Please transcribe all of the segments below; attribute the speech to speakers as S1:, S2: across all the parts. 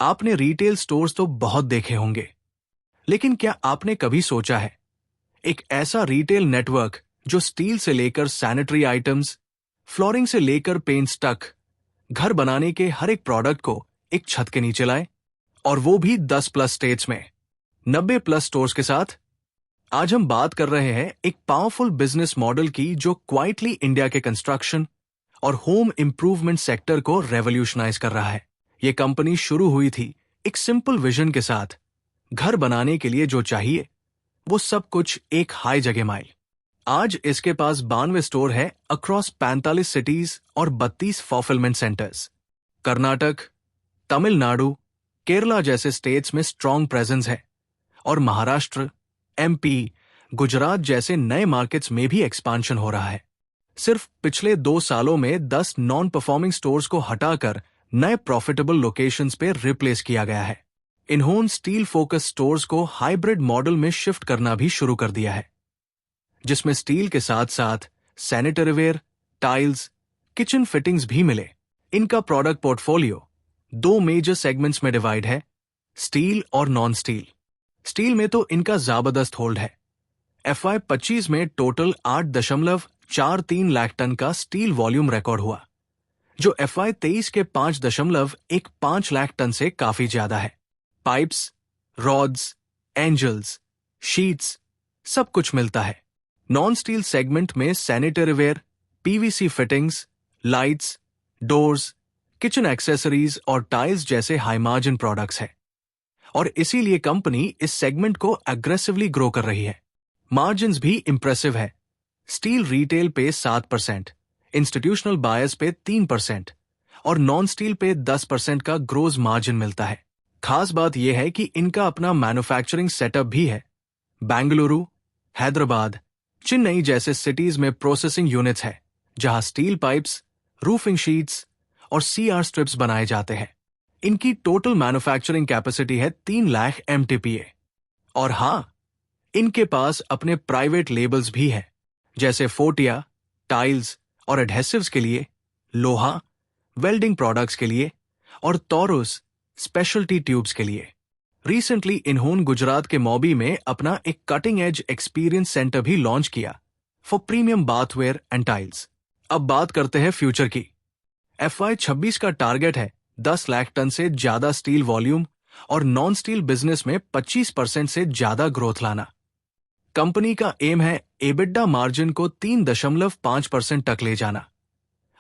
S1: आपने retail stores तो बहुत देखे होंगे, लेकिन क्या आपने कभी सोचा है एक ऐसा रिटेल नेटवर्क जो स्टील से लेकर सैनिटरी आइटम्स, फ्लोरिंग से लेकर पेंट्स तक, घर बनाने के हर एक प्रोडक्ट को एक छत के नीचे लाए, और वो भी 10 प्लस स्टेट्स में, 90 प्लस स्टोर्स के साथ। आज हम बात कर रहे हैं एक पावरफुल बिजनेस मॉडल की जो क्वाइटली इंडिया के कंस्ट्रक्शन और होम इंप्रूवमेंट सेक्टर को रेवोल्यूशनाइज कर रहा है। ये कंपनी शुरू हुई थी एक सिंपल विजन के साथ, घर बनाने के लिए जो चाहिए वो सब कुछ एक हाई जगह माइल। आज इसके पास 92 स्टोर है अक्रॉस 45 सिटीज और 32 फुलफिलमेंट सेंटर्स। कर्नाटक, तमिलनाडु, केरला जैसे स्टेट्स में स्ट्रॉन्ग प्रेजेंस है, और महाराष्ट्र, एमपी, गुजरात जैसे नए मार्केट्स में भी एक्सपांशन हो रहा है। सिर्फ पिछले 2 सालों में 10 नॉन परफॉर्मिंग स्टोर्स को हटाकर नए प्रॉफिटेबल लोकेशंस पे रिप्लेस किया गया है। इन्होंने स्टील फोकस स्टोर्स को हाइब्रिड मॉडल में शिफ्ट करना भी शुरू कर दिया है, जिसमें स्टील के साथ साथ सैनिटरीवेयर, टाइल्स, किचन फिटिंग्स भी मिले। इनका प्रोडक्ट पोर्टफोलियो 2 मेजर सेगमेंट्स में डिवाइड है, स्टील और नॉन स्टील। स्टील में तो इनका जबरदस्त होल्ड है। FY 25 में टोटल 8.43 लाख टन का स्टील वॉल्यूम रिकॉर्ड हुआ, जो FY 23 के 5.15 लाख टन से काफी ज्यादा है। पाइप्स, रॉड्स, एंजल्स, शीट्स, सब कुछ मिलता है। नॉन स्टील सेगमेंट में sanitaryware, PVC fittings, lights, doors, kitchen accessories और टाइल्स जैसे हाई मार्जिन प्रोडक्ट्स है, और इसीलिए कंपनी इस सेगमेंट को एग्रेसिवली ग्रो कर रही है। मार्जिन्स भी इंप्रेसिव है। स्टील रिटेल पे 7%, इंस्टीट्यूशनल बायर्स पे 3% और नॉन स्टील पे 10% का ग्रोस मार्जिन मिलता है। खास बात यह है कि इनका अपना मैन्युफैक्चरिंग सेटअप भी है। बेंगलुरु, हैदराबाद, चेन्नई जैसे सिटीज में प्रोसेसिंग यूनिट्स है, जहां स्टील पाइप्स, रूफिंग शीट्स और CR स्ट्रिप्स बनाए जाते हैं। इनकी टोटल मैन्युफैक्चरिंग कैपेसिटी है 3 लाख MTPA। और हां, इनके पास अपने प्राइवेट लेबल्स भी हैं, जैसे फोर्टिया टाइल्स और एडहेसिव्स के लिए, लोहा वेल्डिंग प्रोडक्ट्स के लिए, और तौरुस स्पेशलिटी ट्यूब्स के लिए। रिसेंटली इन्होंने गुजरात के मॉबी में अपना एक कटिंग एज एक्सपीरियंस सेंटर भी लॉन्च किया for premium bathware and tiles. अब बात करते हैं फ्यूचर की। FY 26 का टारगेट है 10 लाख टन से ज्यादा स्टील वॉल्यूम और नॉन स्टील बिजनेस में 25% से ज्यादा ग्रोथ लाना। कंपनी का एम है एबिडा मार्जिन को 3.5% तक ले जाना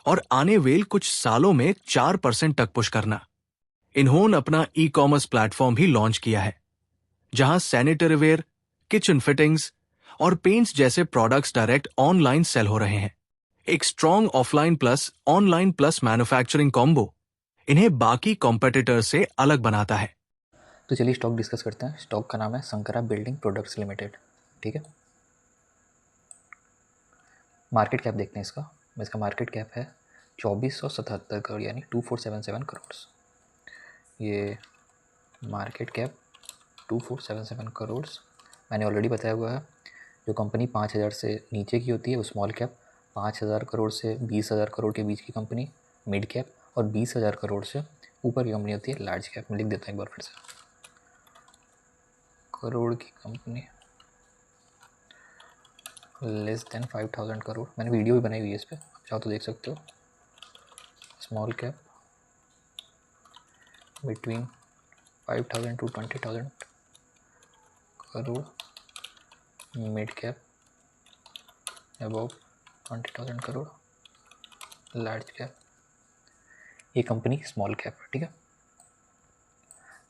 S1: और आने वेल कुछ सालों में 4% तक पुश करना। इन्होंने अपना ई-कॉमर्स प्लेटफॉर्म भी लॉन्च किया है, जहां सैनिटरीवेयर, किचन फिटिंग्स और पेंट्स जैसे प्रोडक्ट्स डायरेक्ट ऑनलाइन सेल हो रहे हैं। एक strong offline plus online plus manufacturing combo इन्हें बाकी कॉम्पिटिटर से अलग बनाता है।
S2: तो चलिए स्टॉक डिस्कस करते हैं। स्टॉक का नाम है शंकरा बिल्डिंग प्रोडक्ट्स लिमिटेड। ठीक है, मार्केट कैप देखते हैं इसका। इसका मार्केट कैप है 2477 करोड़, यानी 2477 करोड़। ये मार्केट कैप 2477 करोड़ मैंने ऑलरेडी बताया हुआ है। जो कंपनी 5000 से नीचे की होती है वो स्मॉल कैप, 5000 करोड़ से 20,000 करोड़ के बीच की कंपनी मिड कैप, और 20,000 करोड़ से ऊपर की कंपनी होती है लार्ज कैप। मैं लिख देता हूँ एक बार फिर से। करोड़ की कंपनी लेस देन 5000 करोड़, मैंने वीडियो भी बनाई हुई है इस पर, चाहो तो देख सकते हो। Small cap between 5000 to 20,000 crore, mid cap above 20,000 crore, large cap. ये कंपनी स्मॉल कैप है। ठीक है,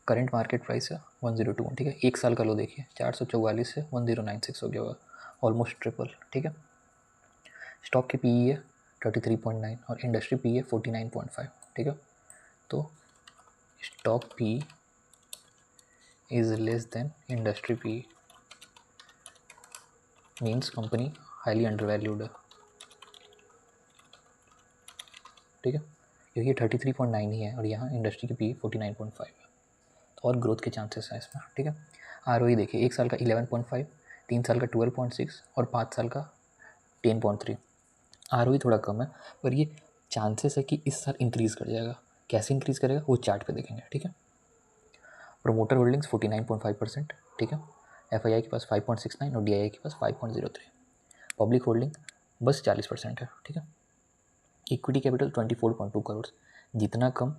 S2: करंट मार्केट प्राइस है 102। ठीक है, एक साल का लो देखिए, 444 से 1096 हो गया हुआ, ऑलमोस्ट ट्रिपल। ठीक है, स्टॉक की PE है 33.9 और इंडस्ट्री PE है 49.5। ठीक है, तो stock PE is less than industry PE, means company highly undervalued है। ठीक है, क्योंकि ये 33.9 ही है और यहाँ इंडस्ट्री की PE 49.5 है, तो और ग्रोथ के चांसेस हैं इसमें। ठीक है, ROE देखिए, एक साल का 11.5, 3 साल का 12.6 और 5 साल का 10.3। ROE थोड़ा कम है, पर ये चांसेस है कि इस साल इंक्रीज़ कर जाएगा। कैसे इंक्रीज़ करेगा वो चार्ट पे देखेंगे। ठीक है, प्रोमोटर होल्डिंग्स 49.5%, ठीक है। FII के पास 5.69 और DII के पास 5.03। पब्लिक होल्डिंग बस 40% है, ठीक है। इक्विटी कैपिटल 24.2 करोड़, जितना कम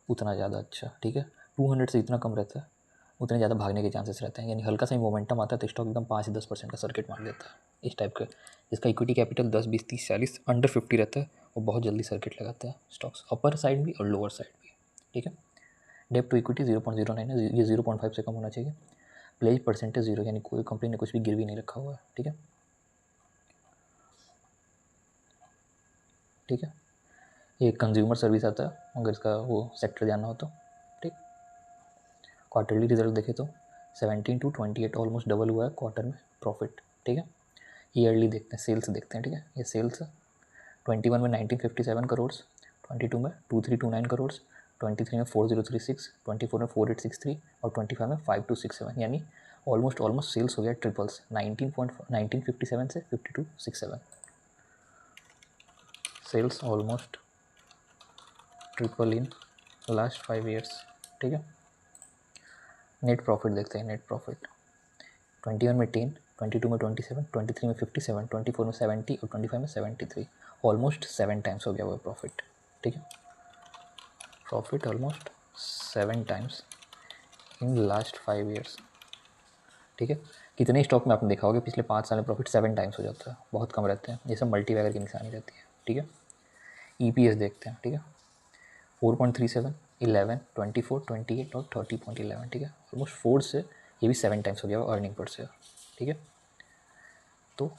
S2: उतना ज़्यादा अच्छा, ठीक है। 200 से जितना कम रहता है उतने ज़्यादा भागने के चांसेस रहते हैं, यानी हल्का सा ही मोमेंटम आता है तो स्टॉक एकदम 5 से 10% का सर्किट मार देता है, इस टाइप का। जिसका इक्विटी कैपिटल 10, 20, 30, 40 अंडर 50 रहता है वो बहुत जल्दी सर्किट लगाता है स्टॉक्स, अपर साइड भी और लोअर साइड भी, ठीक है। डेप टू इक्विटी 0.09 है, ये 0.5 से कम होना चाहिए। प्लेज परसेंटेज 0, यानी कोई कंपनी ने कुछ भी गिरवी नहीं रखा हुआ है, ठीक है, ठीक है। ये कंज्यूमर सर्विस आता है अगर इसका वो सेक्टर जानना हो तो, ठीक। क्वार्टरली रिजल्ट देखें तो 17 to 28 ऑलमोस्ट डबल हुआ है क्वार्टर में प्रॉफिट, ठीक है। ईयरली देखते हैं, सेल्स देखते हैं, ठीक है। ये सेल्स 21 में 1957 करोड़, 22 में 2329 करोड़, 23 में 4036, 24 में 4863 और 25 में 5267, यानी ऑलमोस्ट सेल्स हो गया ट्रिपल्स, 1957 से 5267, sales almost triple in last 5 years, ठीक है। नेट प्रॉफिट देखते हैं, नेट प्रॉफिट 21 में 10, 22 में 27, 23 में 57, 24 में 70 और 25 में 73, ऑलमोस्ट 7 टाइम्स हो गया वो प्रॉफिट, ठीक है। Profit almost 7 times in last 5 years, ठीक है। कितने स्टॉक में आपने देखा होगा पिछले 5 साल में प्रॉफिट 7 टाइम्स हो जाता है, बहुत कम रहते हैं, ये सब मल्टीबैगर की निशानी रहती है, ठीक है। EPS देखते हैं, ठीक है। 4.37, 11, 24, 28 और 30.11, ठीक है। ऑलमोस्ट 4 से ये भी 7 टाइम्स हो गया अर्निंग पर शेयर, ठीक है। तो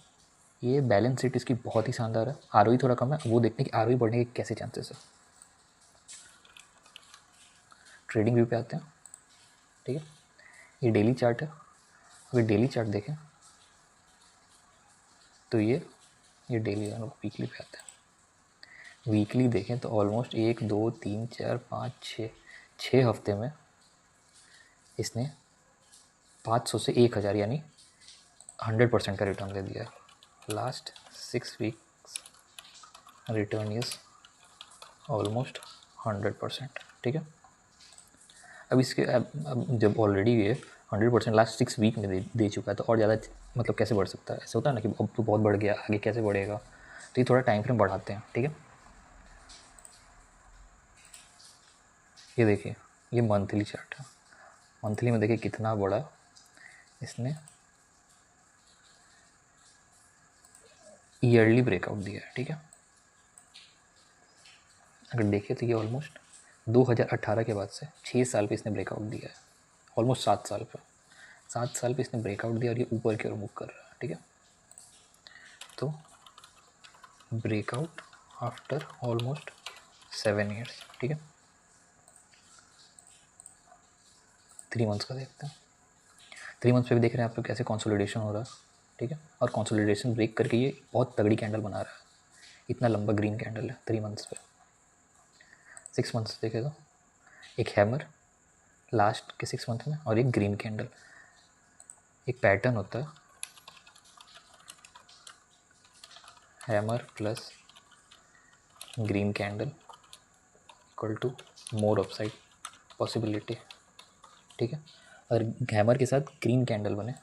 S2: ये बैलेंस शीट इसकी बहुत ही शानदार है। ROE थोड़ा कम है, वो देखने की ROE बढ़ने के कैसे चांसेस है। ट्रेडिंग व्यू पे आते हैं, ठीक है। ये डेली चार्ट है, अगर डेली चार्ट देखें तो ये डेली है, वीकली पे आते हैं। वीकली देखें तो ऑलमोस्ट 1, 2, 3, 4, 5, 6 हफ्ते में इसने 500 से 1000 यानी 100% का रिटर्न दे दिया है। Last 6 weeks return is almost 100%, ठीक है। अब इसके अब जब ऑलरेडी ये 100% लास्ट 6 वीक में दे चुका है तो और ज़्यादा मतलब कैसे बढ़ सकता है। ऐसे होता है ना कि अब तो बहुत बढ़ गया, आगे कैसे बढ़ेगा, तो ये थोड़ा टाइम फ्रेम बढ़ाते हैं, ठीक है। ये देखिए, ये मंथली चार्ट है, मंथली में देखिए कितना बड़ा इसने ईयरली ब्रेकआउट दिया है, ठीक है। अगर देखें तो ये ऑलमोस्ट 2018 के बाद से 6 साल पे इसने ब्रेकआउट दिया है, ऑलमोस्ट 7 साल पे, 7 साल पे इसने ब्रेकआउट दिया और ये ऊपर की ओर मूव कर रहा है, ठीक है। तो ब्रेकआउट आफ्टर ऑलमोस्ट 7 ईयर्स, ठीक है। 3 मंथ्स का देखते हैं। 3 मंथ्स पे भी देख रहे हैं आप लोग कैसे कंसोलिडेशन हो रहा है, ठीक है। और कंसोलिडेशन ब्रेक करके ये बहुत तगड़ी कैंडल बना रहा है, इतना लंबा ग्रीन कैंडल है 3 मंथ्स पे। 6 मंथ्स देखे तो एक हैमर लास्ट के 6 मंथ में और एक ग्रीन कैंडल, एक पैटर्न होता है hammer plus green candle equal to more upside possibility, ठीक है। अगर हैमर के साथ ग्रीन कैंडल बने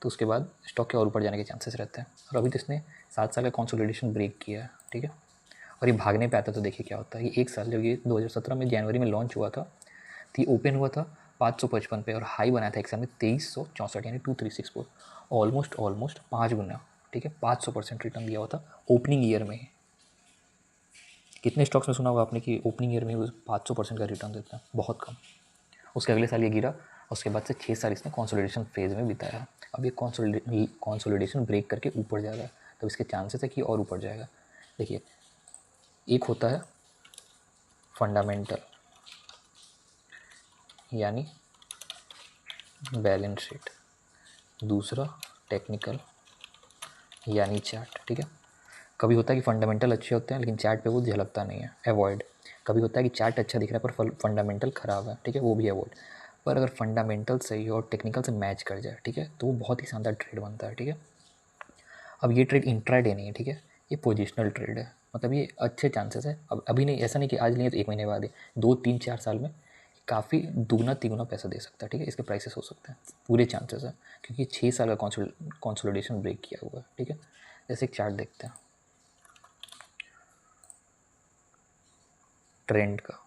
S2: तो उसके बाद स्टॉक के और ऊपर जाने के चांसेस रहते हैं। और अभी तो इसने 7 साल का कंसोलिडेशन ब्रेक किया है, ठीक है। और ये भागने पे आता तो देखिए क्या होता है। ये 1 साल जब ये 2017 में जनवरी में लॉन्च हुआ था तो ये ओपन हुआ था 555 पे और हाई बनाया था एक साल में 2364 यानी 2364, ऑलमोस्ट 5 गुना, ठीक है। 500% रिटर्न दिया हुआ था ओपनिंग ईयर में ही। कितने स्टॉक्स में सुना होगा आपने कि ओपनिंग ईयर में वो 500% का रिटर्न देता है, बहुत कम। उसके अगले साल ये गिरा, उसके बाद से 6 साल इसने कंसोलिडेशन फेज में बिताया। अब ये कंसोलिडेशन ब्रेक करके ऊपर जा रहा है, तो इसके चांसेस है कि और ऊपर जाएगा। देखिए, एक होता है फंडामेंटल यानी बैलेंस शीट, दूसरा टेक्निकल यानी चार्ट, ठीक है। कभी होता है कि फंडामेंटल अच्छे होते हैं लेकिन चार्ट पे वो झलकता नहीं है, अवॉइड। कभी होता है कि चार्ट अच्छा दिख रहा है पर फंडामेंटल ख़राब है, ठीक है, वो भी अवॉइड। पर अगर फंडामेंटल सही हो और टेक्निकल से मैच कर जाए, ठीक है, तो वो बहुत ही शानदार ट्रेड बनता है, ठीक है। अब ये ट्रेड इंट्राडे नहीं है, ठीक है, ये पोजिशनल ट्रेड है, मतलब ये अच्छे चांसेस है। अब अभी नहीं, ऐसा नहीं कि आज नहीं है तो 1 महीने बाद ही, 2, 3, 4 साल में काफ़ी दूगना तिगुना पैसा दे सकता है, ठीक है। इसके प्राइसेस हो सकते हैं, पूरे चांसेस हैं, क्योंकि 6 साल का कंसोलिडेशन ब्रेक किया हुआ है, ठीक है। जैसे एक चार्ट देखते हैं ट्रेंड का,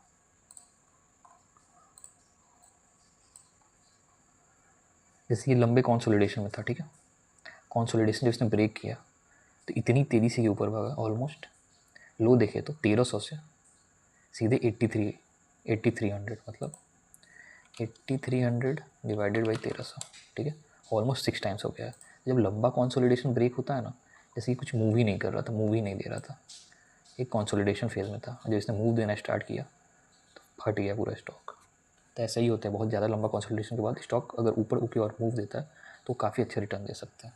S2: जैसे ये लंबे कंसोलिडेशन में था, ठीक है। कंसोलिडेशन जब इसने ब्रेक किया तो इतनी तेज़ी से ये ऊपर भागा, ऑलमोस्ट लो देखे तो 1300 से सीधे 8300, मतलब 8300 डिवाइडेड बाई 1300, ठीक है। ऑलमोस्ट 6 टाइम्स हो गया है। जब लंबा कंसोलिडेशन ब्रेक होता है ना, जैसे कि कुछ मूव ही नहीं कर रहा था, मूव ही नहीं दे रहा था, एक कंसोलिडेशन फेज में था, जब इसने मूव देना स्टार्ट किया तो फट गया पूरा स्टॉक। तो ऐसा ही होता है, बहुत ज़्यादा लंबा कंसोलिडेशन के बाद स्टॉक अगर ऊपर की ओर मूव देता है तो काफ़ी अच्छे रिटर्न दे सकते हैं।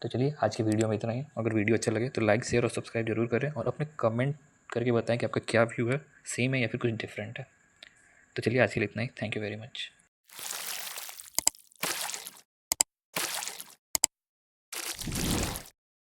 S2: तो चलिए आज की वीडियो में इतना ही। अगर वीडियो अच्छा लगे तो लाइक शेयर और सब्सक्राइब जरूर करें, और अपने कमेंट करके बताएं कि आपका क्या व्यू है, सेम है या फिर कुछ डिफरेंट है। तो चलिए आज के लिए इतना ही। Thank you very much.